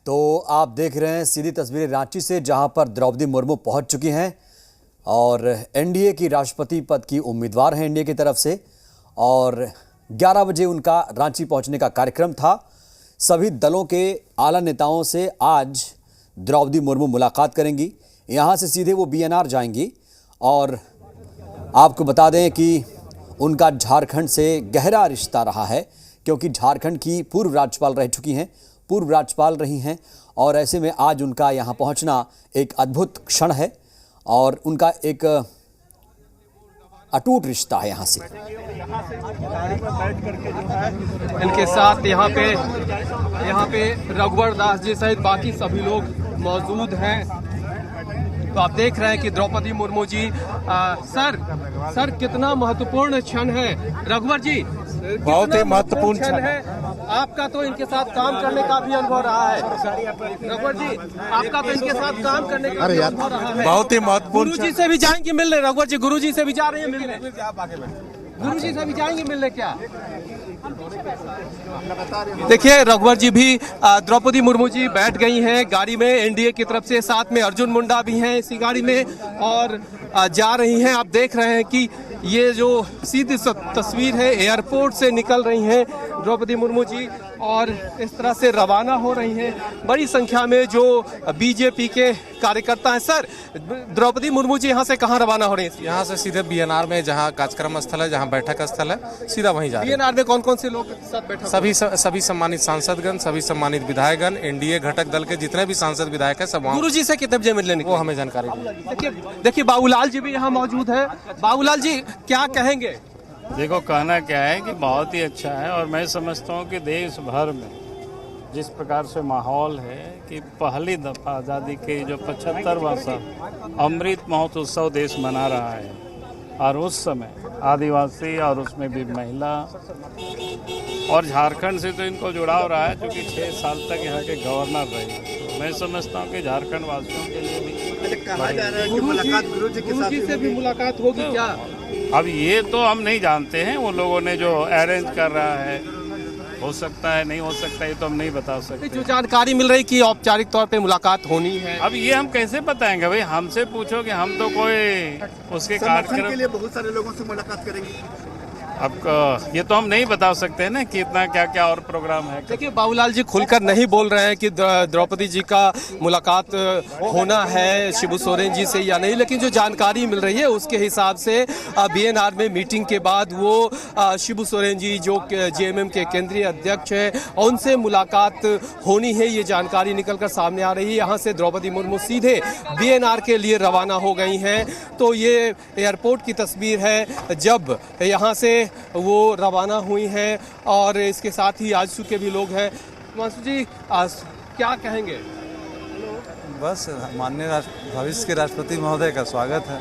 तो आप देख रहे हैं सीधी तस्वीरें रांची से, जहां पर द्रौपदी मुर्मू पहुंच चुकी हैं और एनडीए की राष्ट्रपति पद की उम्मीदवार हैं एनडीए की तरफ से। और 11 बजे उनका रांची पहुंचने का कार्यक्रम था। सभी दलों के आला नेताओं से आज द्रौपदी मुर्मू मुलाकात करेंगी। यहां से सीधे वो बीएनआर जाएंगी। और आपको बता दें कि उनका झारखंड से गहरा रिश्ता रहा है, क्योंकि झारखंड की पूर्व राज्यपाल रह चुकी हैं, पूर्व राज्यपाल रही हैं। और ऐसे में आज उनका यहाँ पहुँचना एक अद्भुत क्षण है और उनका एक अटूट रिश्ता है यहाँ से। इनके साथ यहाँ पे रघुवर दास जी सहित बाकी सभी लोग मौजूद हैं। तो आप देख रहे हैं कि द्रौपदी मुर्मू जी सर कितना महत्वपूर्ण क्षण है रघुवर जी, बहुत ही महत्वपूर्ण क्षण है। आपका तो इनके साथ काम करने का भी अनुभव रहा है रघुवर जी, आपका तो इनके साथ काम करने का भी अनुभव रहा है। बहुत ही महत्वपूर्ण। गुरु जी से भी जाएंगे मिलने रघुवर जी, गुरु जी से भी जा रहे हैं मिलने, गुरु जी से भी जाएंगे मिलने क्या? देखिए रघुवर जी भी द्रौपदी मुर्मू जी बैठ गई हैं गाड़ी में एनडीए की तरफ से, साथ में अर्जुन मुंडा भी हैं इसी गाड़ी में और जा रही हैं। आप देख रहे हैं कि ये जो सीधी तस्वीर है, एयरपोर्ट से निकल रही हैं द्रौपदी मुर्मू जी और इस तरह से रवाना हो रही हैं। बड़ी संख्या में जो बीजेपी के कार्यकर्ता हैं। सर, द्रौपदी मुर्मू जी यहाँ से कहाँ रवाना हो रही हैं? यहाँ से सीधे बीएनआर में, जहाँ कार्यक्रम स्थल है, जहाँ बैठक स्थल है, सीधा वहीं जा रहे हैं। बीएनआर में कौन कौन से लोग साथ बैठे? सभी सम्मानित सांसदगण, सभी सम्मानित विधायकगण, एनडीए घटक दल के जितने भी सांसद विधायक है, सब। गुरु जी से कितने बजे मिलने वो हमें जानकारी दी। देखिए बाबूलाल जी भी यहाँ मौजूद है। बाबूलाल जी क्या कहेंगे? देखो, कहना क्या है कि बहुत ही अच्छा है और मैं समझता हूँ कि देश भर में जिस प्रकार से माहौल है कि पहली दफा आज़ादी के जो 75वां साल अमृत महोत्सव देश मना रहा है और उस समय आदिवासी और उसमें भी महिला और झारखंड से तो इनको जुड़ाव रहा है, क्योंकि 6 साल तक यहाँ के गवर्नर रहे। तो मैं समझता हूँ कि झारखंड वासियों के लिए भी कहा जा रहा है कि मुलाकात गुरु जी से भी मुलाकात होगी क्या? अब ये तो हम नहीं जानते हैं, वो लोगों ने जो अरेंज कर रहा है, हो सकता है नहीं हो सकता है, ये तो हम नहीं बता सकते। जो जानकारी मिल रही कि औपचारिक तौर पे मुलाकात होनी है, अब ये हम कैसे बताएंगे भाई? हमसे पूछो कि हम तो कोई उसके कार्यक्रम के लिए बहुत सारे लोगों से मुलाकात करेंगे। अब ये तो हम नहीं बता सकते हैं ना कि इतना क्या क्या और प्रोग्राम है। देखिए बाबूलाल जी खुलकर नहीं बोल रहे हैं कि द्रौपदी जी का मुलाकात होना है शिबू सोरेन जी से या नहीं, लेकिन जो जानकारी मिल रही है उसके हिसाब से बीएनआर में मीटिंग के बाद वो शिबू सोरेन जी जो जेएमएम के केंद्रीय अध्यक्ष है उनसे मुलाकात होनी है। ये जानकारी निकलकर सामने आ रही है। यहाँ से द्रौपदी मुर्मू सीधे बीएनआर के लिए रवाना हो गई हैं। तो ये एयरपोर्ट की तस्वीर है जब यहाँ से वो रवाना हुई हैं और इसके साथ ही आजसू के भी लोग हैं। मानसू जी क्या कहेंगे? बस माननीय भविष्य के राष्ट्रपति महोदय का स्वागत है।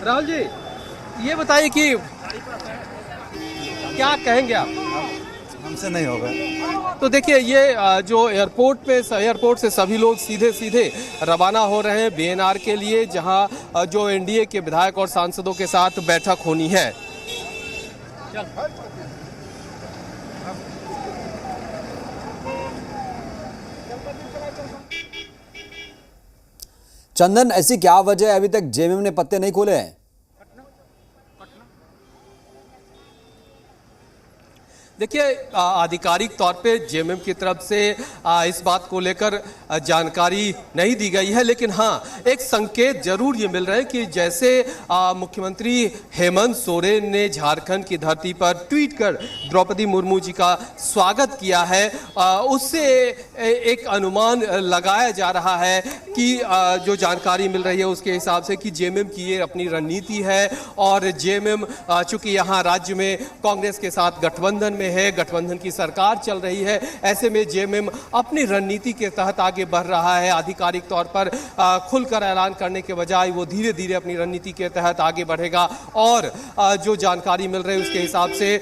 राहुल जी ये बताइए कि क्या कहेंगे आप? हमसे नहीं होगा। तो देखिए ये जो एयरपोर्ट से सभी लोग सीधे रवाना हो रहे हैं बीएनआर के लिए, जहां जो एनडीए के विधायक और सांसदों के साथ बैठक होनी है। चंदन, ऐसी क्या वजह है अभी तक जेएमएम ने पत्ते नहीं खोले हैं? देखिए आधिकारिक तौर पे जेएमएम की तरफ से इस बात को लेकर जानकारी नहीं दी गई है, लेकिन हाँ एक संकेत जरूर ये मिल रहे हैं कि जैसे मुख्यमंत्री हेमंत सोरेन ने झारखंड की धरती पर ट्वीट कर द्रौपदी मुर्मू जी का स्वागत किया है, उससे एक अनुमान लगाया जा रहा है कि जो जानकारी मिल रही है उसके हिसाब से कि जेएमएम की ये अपनी रणनीति है और जेएमएम चूंकि यहाँ राज्य में कांग्रेस के साथ गठबंधन में हैं, गठबंधन की सरकार चल रही है। ऐसे में जेएमएम अपनी रणनीति के तहत आगे बढ़ रहा है। आधिकारिक तौर पर खुलकर ऐलान करने के बजाय वो धीरे धीरे अपनी रणनीति के तहत आगे बढ़ेगा। और जो जानकारी मिल रही है उसके हिसाब से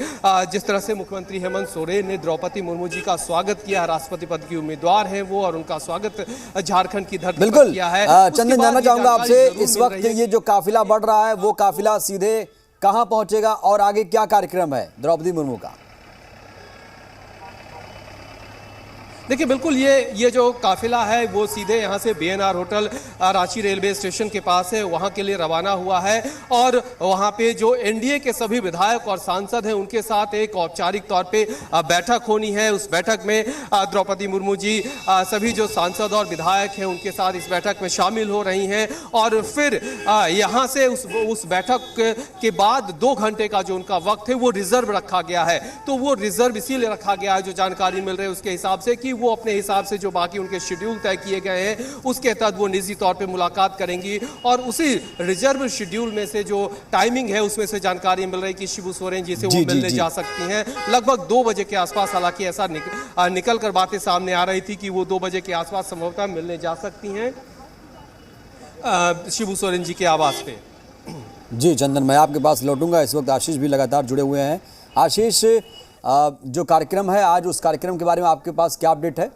जिस तरह से मुख्यमंत्री हेमंत सोरेन ने द्रौपदी मुर्मू जी का स्वागत किया, राष्ट्रपति पद की उम्मीदवार हैं वो, और उनका स्वागत झारखंड की धरती पर किया है। चंदन, जानना चाहूंगा आपसे, इस वक्त ये जो काफिला बढ़ रहा है वो काफिला सीधे कहां पहुंचेगा और आगे क्या कार्यक्रम है द्रौपदी मुर्मू का? देखिए, बिल्कुल ये जो काफिला है वो सीधे यहाँ से BNR hotel Ranchi railway station के पास है, वहाँ के लिए रवाना हुआ है। और वहाँ पे जो एनडीए के सभी विधायक और सांसद हैं उनके साथ एक औपचारिक तौर पे बैठक होनी है। उस बैठक में द्रौपदी मुर्मू जी सभी जो सांसद और विधायक हैं उनके साथ इस बैठक में शामिल हो रही हैं। और फिर यहाँ से उस बैठक के बाद 2 घंटे का जो उनका वक्त है वो रिजर्व रखा गया है। तो वो रिजर्व इसीलिए रखा गया है, जो जानकारी मिल रही है उसके हिसाब से, कि वो अपने हिसाब से जो बाकी उनके शेड्यूल तय किए गए हैं उसके तहत वो निजी तौर पे मुलाकात करेंगी। और उसी रिजर्व शेड्यूल में से जो टाइमिंग है उसमें से जानकारी मिल रही है कि शिबू सोरेन जी से वो मिलने जा सकती हैं लगभग 2 बजे के आसपास। हालांकि ऐसा निकल कर बातें सामने आ रही थी कि वो 2 बजे के आसपास संभवतः मिलने जा सकती हैं शिबू सोरेन जी के आवास पे। जी चंदन, मैं आपके पास लौटूंगा। इस वक्त आशीष भी लगातार जुड़े हुए हैं। आशीष, जो कार्यक्रम है आज, उस कार्यक्रम के बारे में आपके पास क्या अपडेट है?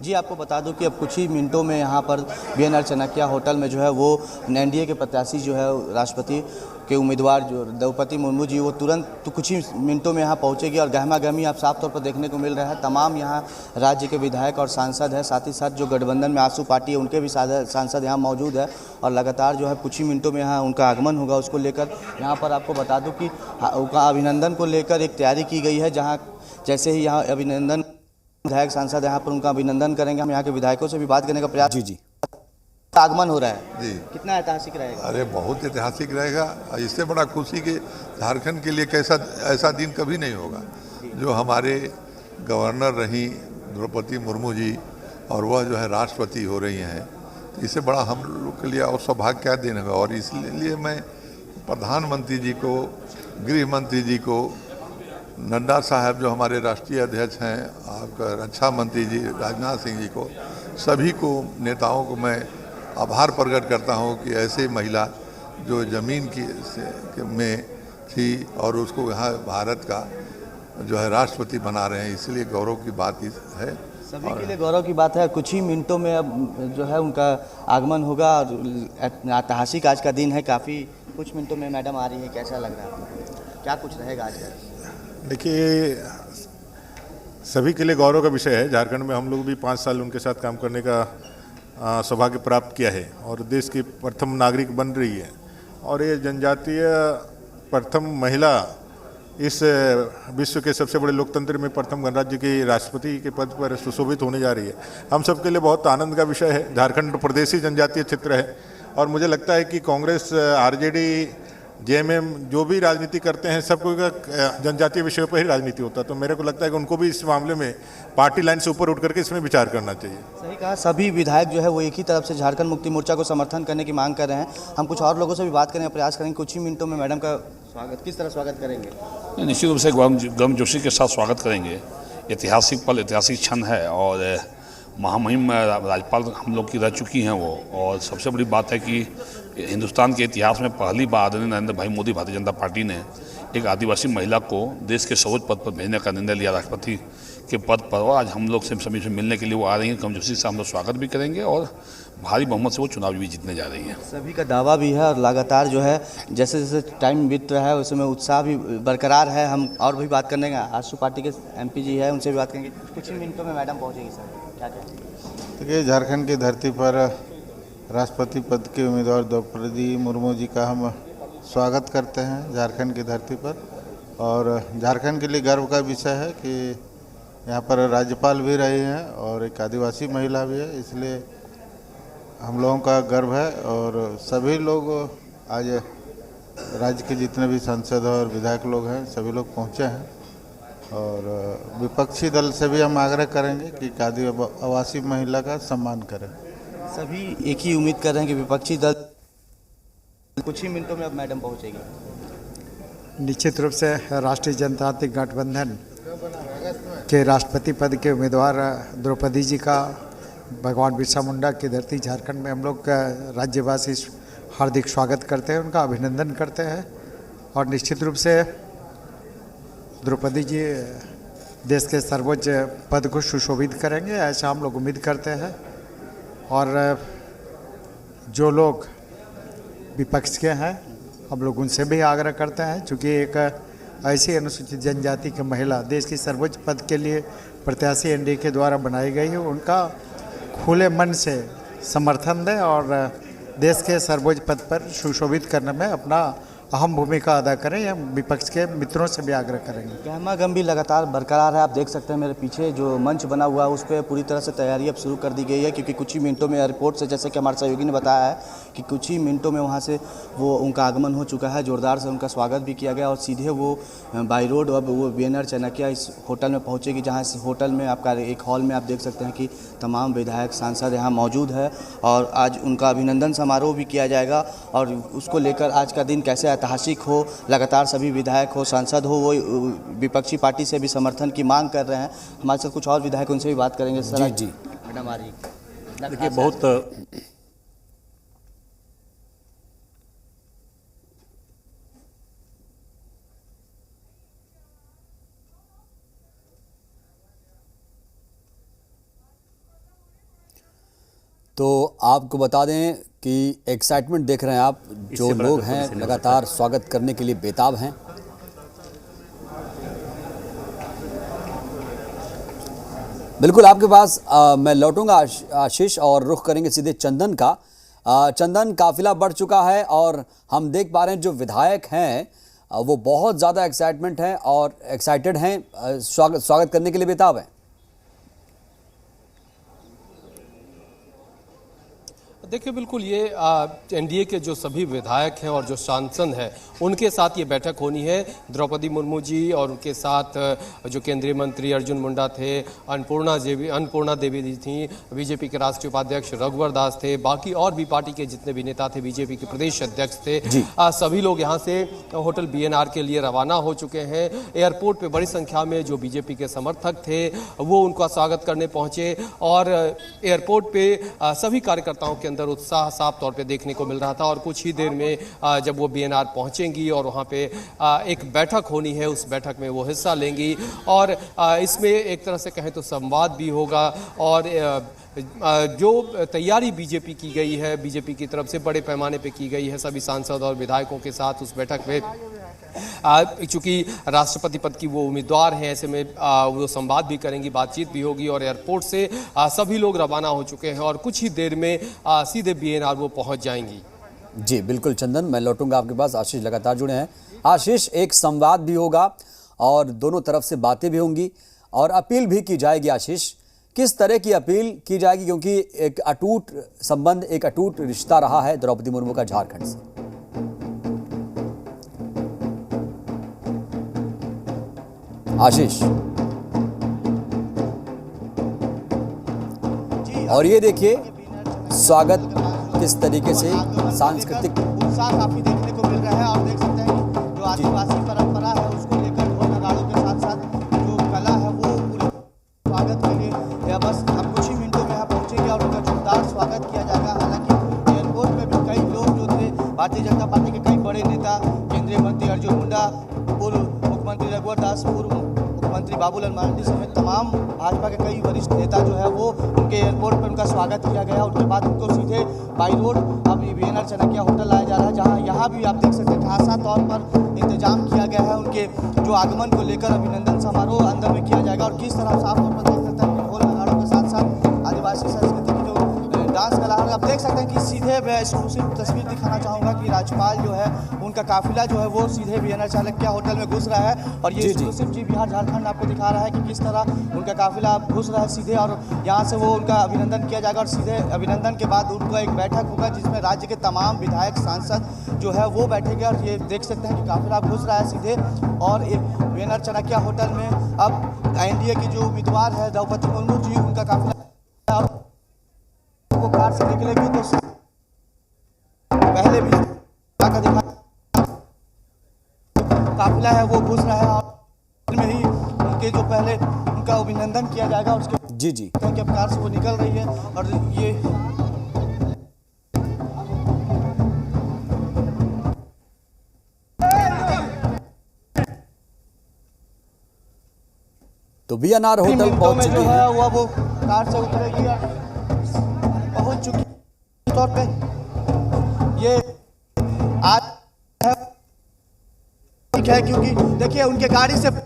जी, आपको बता दूं कि अब कुछ ही मिनटों में यहाँ पर बीएनआर चाणक्य होटल में जो है वो एनडीए के प्रत्याशी जो है राष्ट्रपति के उम्मीदवार जो द्रौपदी मुर्मू जी, वो तुरंत कुछ ही मिनटों में यहाँ पहुँचेगी। और गहमा गहमी आप साफ तौर पर देखने को मिल रहा है। तमाम यहाँ राज्य के विधायक और सांसद हैं, साथ ही साथ जो गठबंधन में आसू पार्टी है उनके भी सांसद यहाँ मौजूद है। और लगातार जो है कुछ ही मिनटों में यहाँ उनका आगमन होगा। उसको लेकर यहाँ पर आपको बता दूँ कि उनका अभिनंदन को लेकर एक तैयारी की गई है, जहाँ जैसे ही यहाँ अभिनंदन विधायक सांसद यहाँ पर उनका अभिनंदन करेंगे। हम यहाँ के विधायकों से भी बात करने का प्रयास। जी आगमन हो रहा है जी, कितना ऐतिहासिक रहेगा? अरे बहुत ऐतिहासिक रहेगा। इससे बड़ा खुशी के झारखंड के लिए कैसा ऐसा दिन कभी नहीं होगा जो हमारे गवर्नर रही द्रौपदी मुर्मू जी और वह जो है राष्ट्रपति हो रही हैं। तो इससे बड़ा हम लोग के लिए और सौभाग्य क्या दिन होगा। और इसलिए मैं प्रधानमंत्री जी को, गृह मंत्री जी को, नड्डा साहब जो हमारे राष्ट्रीय अध्यक्ष हैं, आपका रक्षा मंत्री जी राजनाथ सिंह जी को, सभी को, नेताओं को मैं आभार प्रकट करता हूं कि ऐसे महिला जो ज़मीन में थी और उसको यहाँ भारत का जो है राष्ट्रपति बना रहे हैं, इसलिए गौरव की बात है। सभी के लिए गौरव की बात है। कुछ ही मिनटों में अब जो है उनका आगमन होगा। और ऐतिहासिक आज का दिन है काफ़ी। कुछ मिनटों में मैडम आ रही है, कैसा लग रहा है आपको? क्या कुछ रहेगा आज का? देखिए, सभी के लिए गौरव का विषय है। झारखंड में हम लोग भी 5 साल उनके साथ काम करने का सौभाग्य प्राप्त किया है और देश की प्रथम नागरिक बन रही है। और ये जनजातीय प्रथम महिला इस विश्व के सबसे बड़े लोकतंत्र में प्रथम गणराज्य की राष्ट्रपति के पद पर सुशोभित होने जा रही है। हम सबके लिए बहुत आनंद का विषय है। झारखंड प्रदेशी जनजातीय क्षेत्र है और मुझे लगता है कि कांग्रेस, आरजेडी, जेएमएम जो भी राजनीति करते हैं सबको जनजातीय विषयों पर ही राजनीति होता है। तो मेरे को लगता है कि उनको भी इस मामले में पार्टी लाइन से ऊपर उठ करके इसमें विचार करना चाहिए। सही कहा, सभी विधायक जो है वो एक ही तरफ से झारखंड मुक्ति मोर्चा को समर्थन करने की मांग कर रहे हैं। हम कुछ और लोगों से भी बात करने का प्रयास करेंगे। कुछ ही मिनटों में मैडम का स्वागत, किस तरह स्वागत करेंगे? निश्चित रूप से गर्मजोशी के साथ स्वागत करेंगे। ऐतिहासिक पल, ऐतिहासिक क्षण है और महामहिम राज्यपाल हम लोग की रह चुकी हैं वो। और सबसे बड़ी बात है कि हिंदुस्तान के इतिहास में पहली बार आदरणीय नरेंद्र भाई मोदी भारतीय जनता पार्टी ने एक आदिवासी महिला को देश के सर्वोच्च पद पर भेजने का निर्णय लिया, राष्ट्रपति के पद पर। आज हम लोग से सभी से मिलने के लिए वो आ रही हैं। गर्मजोशी से हम लोग स्वागत भी करेंगे और भारी बहुमत से वो चुनाव भी जीतने जा रही हैं। सभी का दावा भी है और लगातार जो है जैसे जैसे टाइम बीत रहा है उसमें उत्साह भी बरकरार है। हम और भी बात करने का, आजसू पार्टी के एमपी जी है, उनसे भी बात करेंगे। कुछ ही मिनटों में मैडम पहुँचेगी सर, क्या कहेंगे? देखिए, झारखंड की धरती पर राष्ट्रपति पद के उम्मीदवार द्रौपदी मुर्मू जी का हम स्वागत करते हैं झारखंड की धरती पर। और झारखंड के लिए गर्व का विषय है कि यहाँ पर राज्यपाल भी रही हैं और एक आदिवासी महिला भी है, इसलिए हम लोगों का गर्व है। और सभी लोग आज राज्य के जितने भी सांसद और विधायक लोग हैं सभी लोग पहुँचे हैं। और विपक्षी दल से भी हम आग्रह करेंगे कि आदिवासी महिला का सम्मान करें। सभी एक ही उम्मीद कर रहे हैं कि विपक्षी दल। कुछ ही मिनटों में अब मैडम पहुंचेगी। निश्चित रूप से राष्ट्रीय जनतांत्रिक गठबंधन के राष्ट्रपति पद के उम्मीदवार द्रौपदी जी का भगवान बिरसा मुंडा की धरती झारखंड में हम लोग राज्यवासी हार्दिक स्वागत करते हैं, उनका अभिनंदन करते हैं। और निश्चित रूप से द्रौपदी जी देश के सर्वोच्च पद को सुशोभित करेंगे, ऐसा हम लोग उम्मीद करते हैं। और जो लोग विपक्ष के हैं, हम लोग उनसे भी आग्रह करते हैं, चूँकि एक ऐसी अनुसूचित जनजाति की महिला देश की सर्वोच्च पद के लिए प्रत्याशी एनडीए के द्वारा बनाई गई है, उनका खुले मन से समर्थन दें और देश के सर्वोच्च पद पर सुशोभित करने में अपना अहम भूमिका अदा करें। या विपक्ष के मित्रों से भी आग्रह करेंगे। गहमा गंभीर लगातार बरकरार है। आप देख सकते हैं मेरे पीछे जो मंच बना हुआ है उस पर पूरी तरह से तैयारी अब शुरू कर दी गई है, क्योंकि कुछ ही मिनटों में एयरपोर्ट से, जैसे कि हमारे सहयोगी ने बताया है कि कुछ ही मिनटों में वहाँ से वो उनका आगमन हो चुका है, जोरदार से उनका स्वागत भी किया गया और सीधे वो बाई रोड अब वो BNR चाणक्य इस होटल में पहुँचेगी, जहाँ इस होटल में आपका एक हॉल में आप देख सकते हैं कि तमाम विधायक सांसद यहाँ मौजूद है और आज उनका अभिनंदन समारोह भी किया जाएगा। और उसको लेकर आज का दिन कैसे ऐतिहासिक हो, लगातार सभी विधायक हो, सांसद हो, वो विपक्षी पार्टी से भी समर्थन की मांग कर रहे हैं। हमारे साथ कुछ और विधायक, उनसे भी बात करेंगे। सर जी मैडम आ रही देखिए, बहुत तो आपको बता दें कि एक्साइटमेंट देख रहे हैं आप, जो लोग हैं लगातार स्वागत करने के लिए बेताब हैं। बिल्कुल आपके पास मैं लौटूंगा आशीष, और रुख करेंगे सीधे चंदन का। चंदन, काफिला बढ़ चुका है और हम देख पा रहे हैं जो विधायक हैं वो बहुत ज़्यादा एक्साइटमेंट हैं और एक्साइटेड हैं, स्वागत करने के लिए बेताब हैं। देखिए, बिल्कुल ये एनडीए के जो सभी विधायक हैं और जो सांसद हैं उनके साथ ये बैठक होनी है। द्रौपदी मुर्मू जी और उनके साथ जो केंद्रीय मंत्री अर्जुन मुंडा थे, अन्नपूर्णा देवी जी थी, बीजेपी के राष्ट्रीय उपाध्यक्ष रघुवर दास थे, बाकी और भी पार्टी के जितने भी नेता थे, बीजेपी के प्रदेश अध्यक्ष थे, सभी लोग यहाँ से होटल BNR के लिए रवाना हो चुके हैं। एयरपोर्ट पर बड़ी संख्या में जो बीजेपी के समर्थक थे वो उनका स्वागत करने पहुँचे और एयरपोर्ट पर सभी कार्यकर्ताओं के अंदर उत्साह साफ तौर पे देखने को मिल रहा था। और कुछ ही देर में जब वो BNR पहुंचेंगी और वहां पे एक बैठक होनी है, उस बैठक में वो हिस्सा लेंगी और इसमें एक तरह से कहें तो संवाद भी होगा। और जो तैयारी बीजेपी की गई है, बीजेपी की तरफ से बड़े पैमाने पे की गई है सभी सांसद और विधायकों के साथ उस बैठक में, चूंकि राष्ट्रपति पद की वो उम्मीदवार हैं, ऐसे में वो संवाद भी करेंगी, बातचीत भी होगी। और एयरपोर्ट से सभी लोग रवाना हो चुके हैं और कुछ ही देर में सीधे BNR वो पहुंच जाएंगी। जी बिल्कुल चंदन, मैं लौटूंगा आपके पास। आशीष लगातार जुड़े हैं। आशीष, एक संवाद भी होगा और दोनों तरफ से बातें भी होंगी और अपील भी की जाएगी। आशीष, किस तरह की अपील की जाएगी, क्योंकि एक अटूट संबंध, एक अटूट रिश्ता रहा है द्रौपदी मुर्मू का झारखंड से। आशीष, और ये देखिए स्वागत किस तरीके से सांस्कृतिक उत्साह काफी देखने को मिल रहा है। और देख सकते हैं कि जो आदिवासी परंपरा है उसको लेकर ढोल नगाड़ों के साथ साथ जो कला है वो पूरे स्वागत के लिए या बस हम कुछ ही मिनटों में यहाँ पहुँचेंगे और उनका जोरदार स्वागत किया जाएगा। हालांकि एयरपोर्ट में भी कई लोग जो थे, भारतीय जनता पार्टी के कई बड़े नेता, केंद्रीय मंत्री अर्जुन मुंडा, पूर्व मुख्यमंत्री रघुवर दास, पूर्व मुख्यमंत्री बाबूलाल मरांडी समेत तमाम भाजपा के कई वरिष्ठ नेता जो है वो उनके एयरपोर्ट पर उनका स्वागत किया गया। उनके बाद उनको सीधे बाई रोड अब BNR चाणक्य होटल लाया जा रहा है, जहां यहाँ भी आप देख सकते हैं खासा तौर पर इंतजाम किया गया है। उनके जो आगमन को लेकर अभिनंदन समारोह अंदर में किया जाएगा और किस तरह साफ तौर पर देख सकते हैं ढोल नगाड़ों के साथ साथ आदिवासी संस्कृति की जो डांस कला है। आप देख सकते हैं कि सीधे मैं एक्सक्लूसिव तस्वीर दिखाना चाहूँगा कि राज्यपाल जो है उनका काफिला जो है वो सीधे BNR चाणक्य होटल में घुस रहा है। और ये एक्सक्लूसिव जी बिहार झारखंड आपको दिखा रहा है कि किस तरह उनका काफिला घुस रहा है सीधे, और यहाँ से वो उनका अभिनंदन किया जाएगा। और सीधे अभिनंदन के बाद उनका एक बैठक होगा जिसमें राज्य के तमाम विधायक सांसद जो है वो बैठेंगे। और ये देख सकते हैं कि काफिला घुस रहा है सीधे, और BNR चाणक्य होटल में अब एनडीए की जो उम्मीदवार है द्रौपदी मुर्मू जी, उनका काफिला वो कार से निकलेगी तो पहले भी काफिला है वो घुस रहा है और में ही उनके जो पहले उनका अभिनंदन किया जाएगा, उसके जी जी के कार से वो निकल रही है। और ये तो बीएनआर होटल पहुंच चुकी है। वो कार से उतरेगी और पहुंच चुकी है। तौर पे ये आज है क्योंकि देखिए उनके गाड़ी से में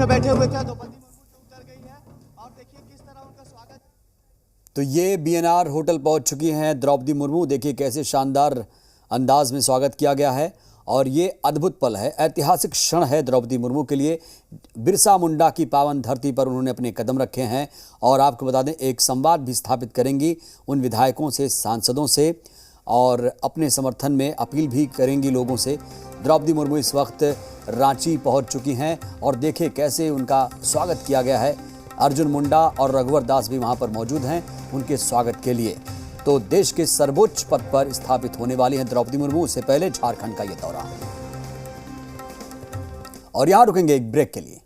बैठे हुए थे द्रौपदी मुर्मू जो उतर गई है और देखिए किस तरह उनका स्वागत। तो ये बीएनआर होटल पहुंच चुकी हैं द्रौपदी मुर्मू। देखिए कैसे शानदार अंदाज में स्वागत किया गया है और ये अद्भुत पल है, ऐतिहासिक क्षण है द्रौपदी मुर्मू के लिए। बिरसा मुंडा की पावन धरती पर उन्होंने अपने कदम रखे हैं और आपको बता दें एक संवाद भी स्थापित करेंगी उन विधायकों से, सांसदों से और अपने समर्थन में अपील भी करेंगी लोगों से। द्रौपदी मुर्मू इस वक्त रांची पहुंच चुकी हैं और देखें कैसे उनका स्वागत किया गया है। अर्जुन मुंडा और रघुवर दास भी वहां पर मौजूद हैं उनके स्वागत के लिए। तो देश के सर्वोच्च पद पर स्थापित होने वाली हैं द्रौपदी मुर्मू। उससे पहले झारखंड का यह दौरा और यहां रुकेंगे एक ब्रेक के लिए।